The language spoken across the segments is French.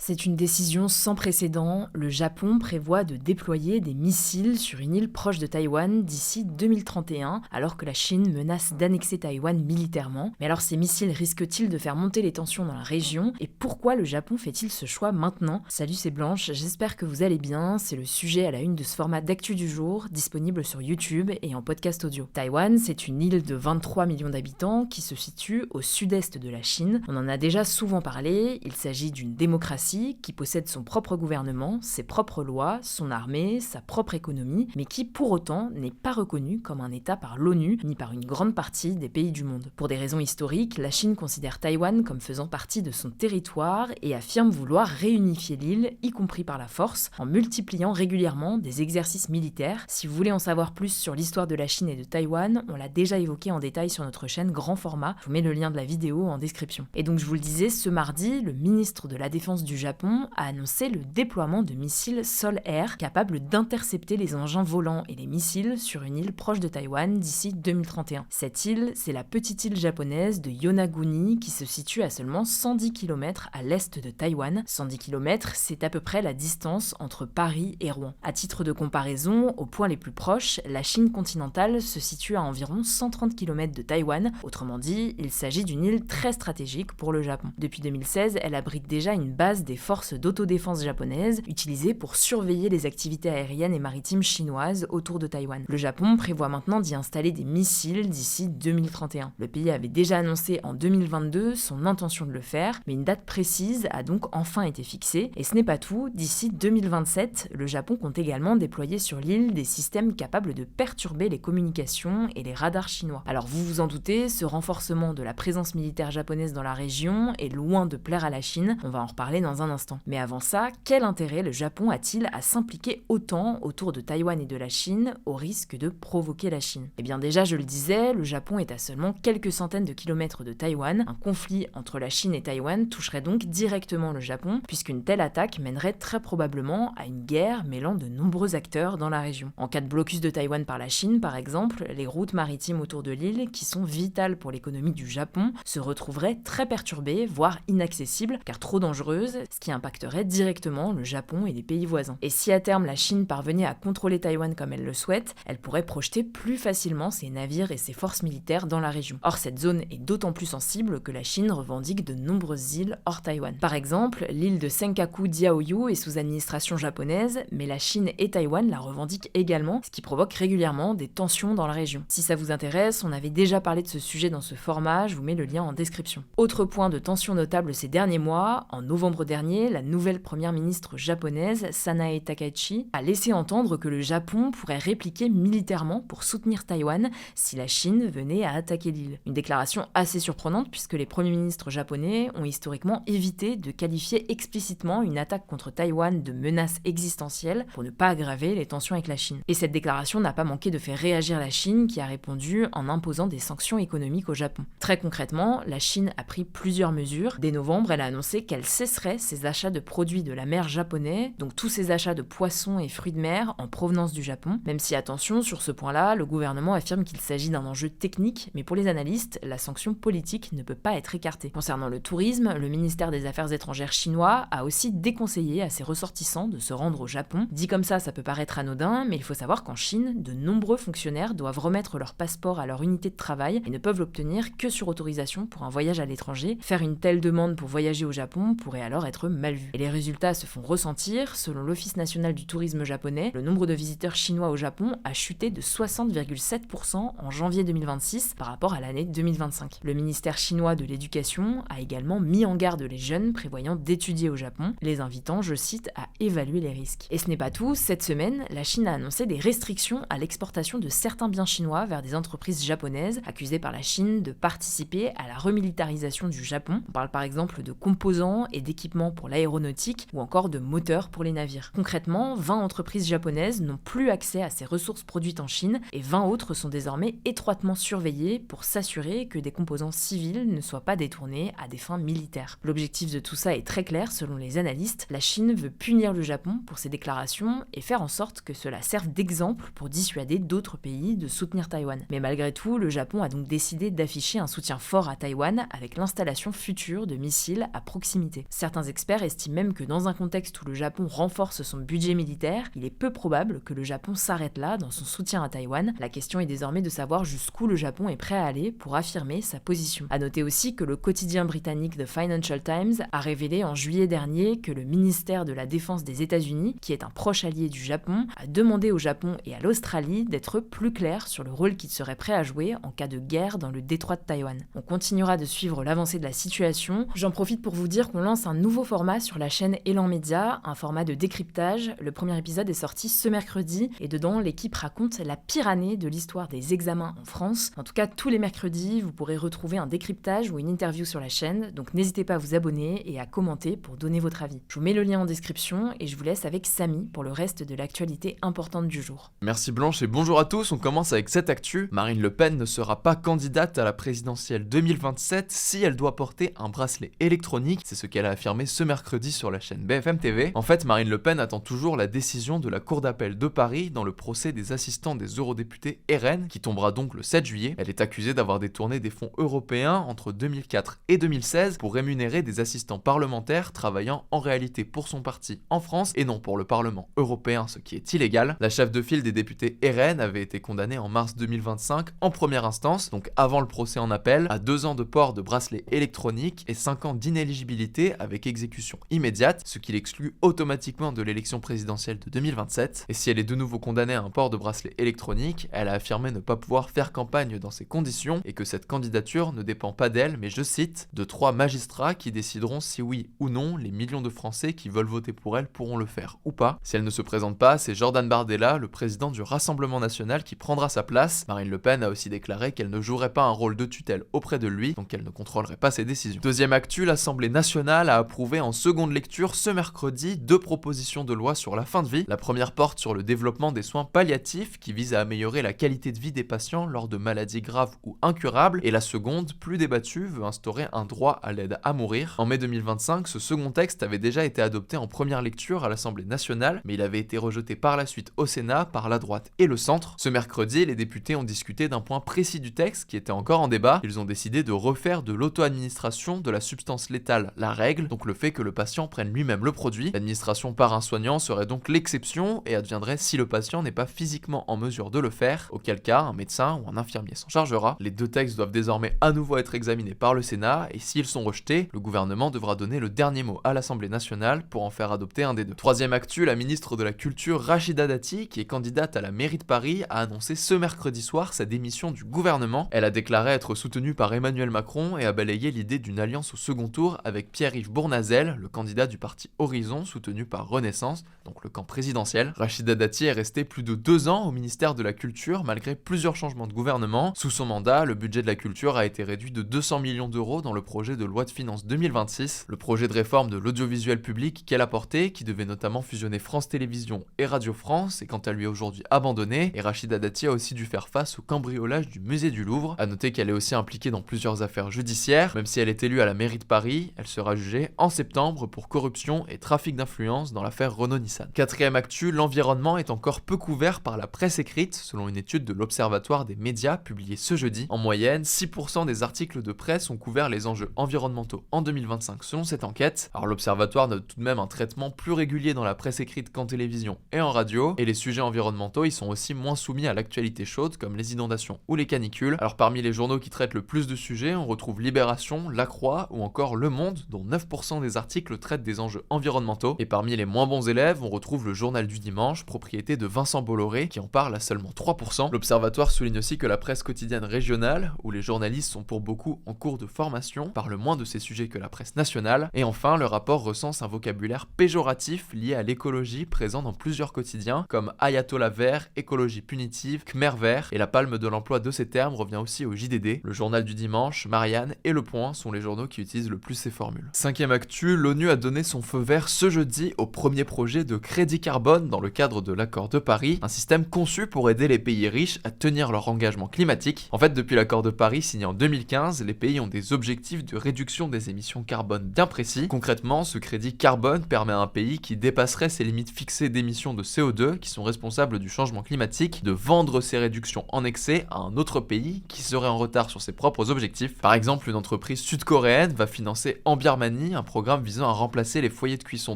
C'est une décision sans précédent. Le Japon prévoit de déployer des missiles sur une île proche de Taïwan d'ici 2031, alors que la Chine menace d'annexer Taïwan militairement. Mais alors ces missiles risquent-ils de faire monter les tensions dans la région? Et pourquoi le Japon fait-il ce choix maintenant? Salut, c'est Blanche, j'espère que vous allez bien. C'est le sujet à la une de ce format d'actu du jour, disponible sur YouTube et en podcast audio. Taïwan, c'est une île de 23 millions d'habitants qui se situe au sud-est de la Chine. On en a déjà souvent parlé, il s'agit d'une démocratie qui possède son propre gouvernement, ses propres lois, son armée, sa propre économie, mais qui pour autant n'est pas reconnue comme un État par l'ONU ni par une grande partie des pays du monde. Pour des raisons historiques, la Chine considère Taïwan comme faisant partie de son territoire et affirme vouloir réunifier l'île, y compris par la force, en multipliant régulièrement des exercices militaires. Si vous voulez en savoir plus sur l'histoire de la Chine et de Taïwan, on l'a déjà évoqué en détail sur notre chaîne Grand Format, je vous mets le lien de la vidéo en description. Et donc je vous le disais, ce mardi, le ministre de la Défense du Japon a annoncé le déploiement de missiles sol-air capables d'intercepter les engins volants et les missiles sur une île proche de Taïwan d'ici 2031. Cette île, c'est la petite île japonaise de Yonaguni qui se situe à seulement 110 km à l'est de Taïwan. 110 km, c'est à peu près la distance entre Paris et Rouen. À titre de comparaison, aux points les plus proches, la Chine continentale se situe à environ 130 km de Taïwan. Autrement dit, il s'agit d'une île très stratégique pour le Japon. Depuis 2016, elle abrite déjà une base des forces d'autodéfense japonaises utilisées pour surveiller les activités aériennes et maritimes chinoises autour de Taïwan. Le Japon prévoit maintenant d'y installer des missiles d'ici 2031. Le pays avait déjà annoncé en 2022 son intention de le faire, mais une date précise a donc enfin été fixée. Et ce n'est pas tout, d'ici 2027, le Japon compte également déployer sur l'île des systèmes capables de perturber les communications et les radars chinois. Alors vous vous en doutez, ce renforcement de la présence militaire japonaise dans la région est loin de plaire à la Chine, on va en reparler dans un instant. Mais avant ça, quel intérêt le Japon a-t-il à s'impliquer autant autour de Taïwan et de la Chine au risque de provoquer la Chine? Eh bien déjà, je le disais, le Japon est à seulement quelques centaines de kilomètres de Taïwan. Un conflit entre la Chine et Taïwan toucherait donc directement le Japon, puisqu'une telle attaque mènerait très probablement à une guerre mêlant de nombreux acteurs dans la région. En cas de blocus de Taïwan par la Chine, par exemple, les routes maritimes autour de l'île, qui sont vitales pour l'économie du Japon, se retrouveraient très perturbées, voire inaccessibles, car trop dangereuses, ce qui impacterait directement le Japon et les pays voisins. Et si à terme la Chine parvenait à contrôler Taïwan comme elle le souhaite, elle pourrait projeter plus facilement ses navires et ses forces militaires dans la région. Or, cette zone est d'autant plus sensible que la Chine revendique de nombreuses îles hors Taïwan. Par exemple, l'île de Senkaku-Diaoyu est sous administration japonaise, mais la Chine et Taïwan la revendiquent également, ce qui provoque régulièrement des tensions dans la région. Si ça vous intéresse, on avait déjà parlé de ce sujet dans ce format, je vous mets le lien en description. Autre point de tension notable ces derniers mois, en novembre dernier, la nouvelle première ministre japonaise, Sanae Takaichi, a laissé entendre que le Japon pourrait répliquer militairement pour soutenir Taïwan si la Chine venait à attaquer l'île. Une déclaration assez surprenante puisque les premiers ministres japonais ont historiquement évité de qualifier explicitement une attaque contre Taïwan de menace existentielle pour ne pas aggraver les tensions avec la Chine. Et cette déclaration n'a pas manqué de faire réagir la Chine qui a répondu en imposant des sanctions économiques au Japon. Très concrètement, la Chine a pris plusieurs mesures. Dès novembre, elle a annoncé qu'elle cesserait ses achats de produits de la mer japonais, donc tous ses achats de poissons et fruits de mer en provenance du Japon, même si attention, sur ce point-là, le gouvernement affirme qu'il s'agit d'un enjeu technique, mais pour les analystes, la sanction politique ne peut pas être écartée. Concernant le tourisme, le ministère des Affaires étrangères chinois a aussi déconseillé à ses ressortissants de se rendre au Japon. Dit comme ça peut paraître anodin, mais il faut savoir qu'en Chine, de nombreux fonctionnaires doivent remettre leur passeport à leur unité de travail et ne peuvent l'obtenir que sur autorisation pour un voyage à l'étranger. Faire une telle demande pour voyager au Japon pourrait alors être mal vu. Et les résultats se font ressentir. Selon l'Office national du tourisme japonais, le nombre de visiteurs chinois au Japon a chuté de 60,7% en janvier 2026 par rapport à l'année 2025. Le ministère chinois de l'Éducation a également mis en garde les jeunes prévoyant d'étudier au Japon, les invitant, je cite, à évaluer les risques. Et ce n'est pas tout, cette semaine, la Chine a annoncé des restrictions à l'exportation de certains biens chinois vers des entreprises japonaises accusées par la Chine de participer à la remilitarisation du Japon. On parle par exemple de composants et d'équipements pour l'aéronautique ou encore de moteurs pour les navires. Concrètement, 20 entreprises japonaises n'ont plus accès à ces ressources produites en Chine et 20 autres sont désormais étroitement surveillées pour s'assurer que des composants civils ne soient pas détournés à des fins militaires. L'objectif de tout ça est très clair selon les analystes, la Chine veut punir le Japon pour ses déclarations et faire en sorte que cela serve d'exemple pour dissuader d'autres pays de soutenir Taïwan. Mais malgré tout, le Japon a donc décidé d'afficher un soutien fort à Taïwan avec l'installation future de missiles à proximité. Certains experts estiment même que dans un contexte où le Japon renforce son budget militaire, il est peu probable que le Japon s'arrête là dans son soutien à Taïwan. La question est désormais de savoir jusqu'où le Japon est prêt à aller pour affirmer sa position. A noter aussi que le quotidien britannique The Financial Times a révélé en juillet dernier que le ministère de la Défense des États-Unis, qui est un proche allié du Japon, a demandé au Japon et à l'Australie d'être plus clairs sur le rôle qu'ils seraient prêts à jouer en cas de guerre dans le détroit de Taïwan. On continuera de suivre l'avancée de la situation. J'en profite pour vous dire qu'on lance un nouveau format sur la chaîne Elan Média, un format de décryptage. Le premier épisode est sorti ce mercredi et dedans, l'équipe raconte la pire année de l'histoire des examens en France. En tout cas, tous les mercredis, vous pourrez retrouver un décryptage ou une interview sur la chaîne, donc n'hésitez pas à vous abonner et à commenter pour donner votre avis. Je vous mets le lien en description et je vous laisse avec Samy pour le reste de l'actualité importante du jour. Merci Blanche et bonjour à tous, on commence avec cette actu. Marine Le Pen ne sera pas candidate à la présidentielle 2027 si elle doit porter un bracelet électronique, c'est ce qu'elle a affirmé ce mercredi sur la chaîne BFM TV. En fait, Marine Le Pen attend toujours la décision de la Cour d'appel de Paris dans le procès des assistants des eurodéputés RN, qui tombera donc le 7 juillet. Elle est accusée d'avoir détourné des fonds européens entre 2004 et 2016 pour rémunérer des assistants parlementaires travaillant en réalité pour son parti en France et non pour le Parlement européen, ce qui est illégal. La chef de file des députés RN avait été condamnée en mars 2025 en première instance, donc avant le procès en appel, à 2 ans de port de bracelet électronique et 5 ans d'inéligibilité avec exécution immédiate, ce qui l'exclut automatiquement de l'élection présidentielle de 2027. Et si elle est de nouveau condamnée à un port de bracelet électronique, elle a affirmé ne pas pouvoir faire campagne dans ces conditions et que cette candidature ne dépend pas d'elle, mais je cite, de 3 magistrats qui décideront si oui ou non les millions de Français qui veulent voter pour elle pourront le faire ou pas. Si elle ne se présente pas, c'est Jordan Bardella, le président du Rassemblement national, qui prendra sa place. Marine Le Pen a aussi déclaré qu'elle ne jouerait pas un rôle de tutelle auprès de lui, donc elle ne contrôlerait pas ses décisions. Deuxième actu, l'Assemblée nationale a approuvé en seconde lecture ce mercredi 2 propositions de loi sur la fin de vie. La première porte sur le développement des soins palliatifs qui vise à améliorer la qualité de vie des patients lors de maladies graves ou incurables, et la seconde, plus débattue, veut instaurer un droit à l'aide à mourir. En mai 2025, ce second texte avait déjà été adopté en première lecture à l'Assemblée nationale, mais il avait été rejeté par la suite au Sénat par la droite et le centre. Ce mercredi, les députés ont discuté d'un point précis du texte qui était encore en débat. Ils ont décidé de refaire de l'auto-administration de la substance létale la règle, donc le fait que le patient prenne lui-même le produit. L'administration par un soignant serait donc l'exception et adviendrait si le patient n'est pas physiquement en mesure de le faire, auquel cas un médecin ou un infirmier s'en chargera. Les 2 textes doivent désormais à nouveau être examinés par le Sénat et s'ils sont rejetés, le gouvernement devra donner le dernier mot à l'Assemblée nationale pour en faire adopter un des 2. Troisième actu, la ministre de la Culture Rachida Dati, qui est candidate à la mairie de Paris, a annoncé ce mercredi soir sa démission du gouvernement. Elle a déclaré être soutenue par Emmanuel Macron et a balayé l'idée d'une alliance au second tour avec Pierre-Yves Bournazel, le candidat du parti Horizon, soutenu par Renaissance, donc le camp présidentiel. Rachida Dati est restée plus de 2 ans au ministère de la Culture malgré plusieurs changements de gouvernement. Sous son mandat, le budget de la culture a été réduit de 200 millions d'euros dans le projet de loi de finances 2026. Le projet de réforme de l'audiovisuel public qu'elle a porté, qui devait notamment fusionner France Télévisions et Radio France, est quant à lui aujourd'hui abandonné, et Rachida Dati a aussi dû faire face au cambriolage du musée du Louvre. A noter qu'elle est aussi impliquée dans plusieurs affaires judiciaires. Même si elle est élue à la mairie de Paris, elle sera jugée en septembre pour corruption et trafic d'influence dans l'affaire Renault-Nissan. Quatrième actu, l'environnement est encore peu couvert par la presse écrite, selon une étude de l'Observatoire des médias publiée ce jeudi. En moyenne, 6% des articles de presse ont couvert les enjeux environnementaux en 2025 selon cette enquête. Alors l'Observatoire note tout de même un traitement plus régulier dans la presse écrite qu'en télévision et en radio, et les sujets environnementaux ils sont aussi moins soumis à l'actualité chaude comme les inondations ou les canicules. Alors parmi les journaux qui traitent le plus de sujets, on retrouve Libération, La Croix ou encore Le Monde, dont 9% des articles traitent des enjeux environnementaux. Et parmi les moins bons élèves, on retrouve le Journal du Dimanche, propriété de Vincent Bolloré, qui en parle à seulement 3%. L'Observatoire souligne aussi que la presse quotidienne régionale, où les journalistes sont pour beaucoup en cours de formation, parle moins de ces sujets que la presse nationale. Et enfin, le rapport recense un vocabulaire péjoratif lié à l'écologie présent dans plusieurs quotidiens, comme Ayatollah vert, écologie punitive, Khmer vert, et la palme de l'emploi de ces termes revient aussi au JDD. Le Journal du Dimanche, Marianne et Le Point sont les journaux qui utilisent le plus ces formules. Cinquième actu, l'ONU a donné son feu vert ce jeudi au premier projet de crédit carbone dans le cadre de l'accord de Paris, un système conçu pour aider les pays riches à tenir leur engagement climatique. En fait, depuis l'accord de Paris signé en 2015, les pays ont des objectifs de réduction des émissions carbone bien précis. Concrètement, ce crédit carbone permet à un pays qui dépasserait ses limites fixées d'émissions de CO2, qui sont responsables du changement climatique, de vendre ces réductions en excès à un autre pays qui serait en retard sur ses propres objectifs. Par exemple, une entreprise sud-coréenne va financer en Birmanie un projet programme visant à remplacer les foyers de cuisson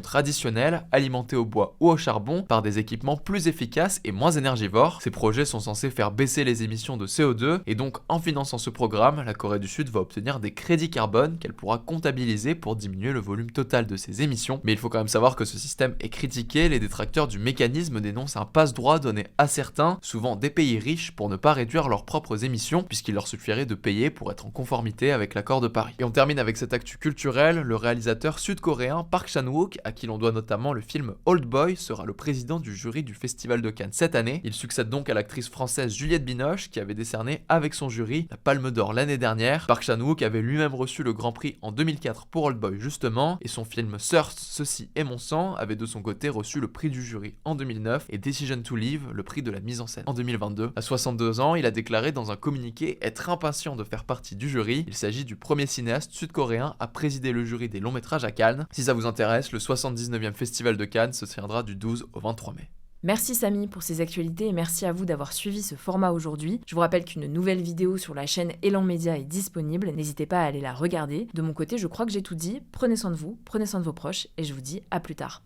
traditionnels, alimentés au bois ou au charbon, par des équipements plus efficaces et moins énergivores. Ces projets sont censés faire baisser les émissions de CO2 et donc en finançant ce programme, la Corée du Sud va obtenir des crédits carbone qu'elle pourra comptabiliser pour diminuer le volume total de ses émissions. Mais il faut quand même savoir que ce système est critiqué, les détracteurs du mécanisme dénoncent un passe-droit donné à certains, souvent des pays riches, pour ne pas réduire leurs propres émissions, puisqu'il leur suffirait de payer pour être en conformité avec l'accord de Paris. Et on termine avec cette actu culturelle, le réalisateur sud-coréen Park Chan-wook, à qui l'on doit notamment le film Old Boy, sera le président du jury du Festival de Cannes cette année. Il succède donc à l'actrice française Juliette Binoche, qui avait décerné avec son jury la Palme d'Or l'année dernière. Park Chan-wook avait lui-même reçu le Grand Prix en 2004 pour Old Boy justement, et son film Thirst, Ceci est mon sang avait de son côté reçu le prix du jury en 2009 et Decision to Live, le prix de la mise en scène en 2022. À 62 ans, il a déclaré dans un communiqué être impatient de faire partie du jury. Il s'agit du premier cinéaste sud-coréen à présider le jury des longs métrages à Cannes. Si ça vous intéresse, le 79e Festival de Cannes se tiendra du 12 au 23 mai. Merci Samy pour ces actualités et merci à vous d'avoir suivi ce format aujourd'hui. Je vous rappelle qu'une nouvelle vidéo sur la chaîne Elan Média est disponible, n'hésitez pas à aller la regarder. De mon côté, je crois que j'ai tout dit. Prenez soin de vous, prenez soin de vos proches et je vous dis à plus tard.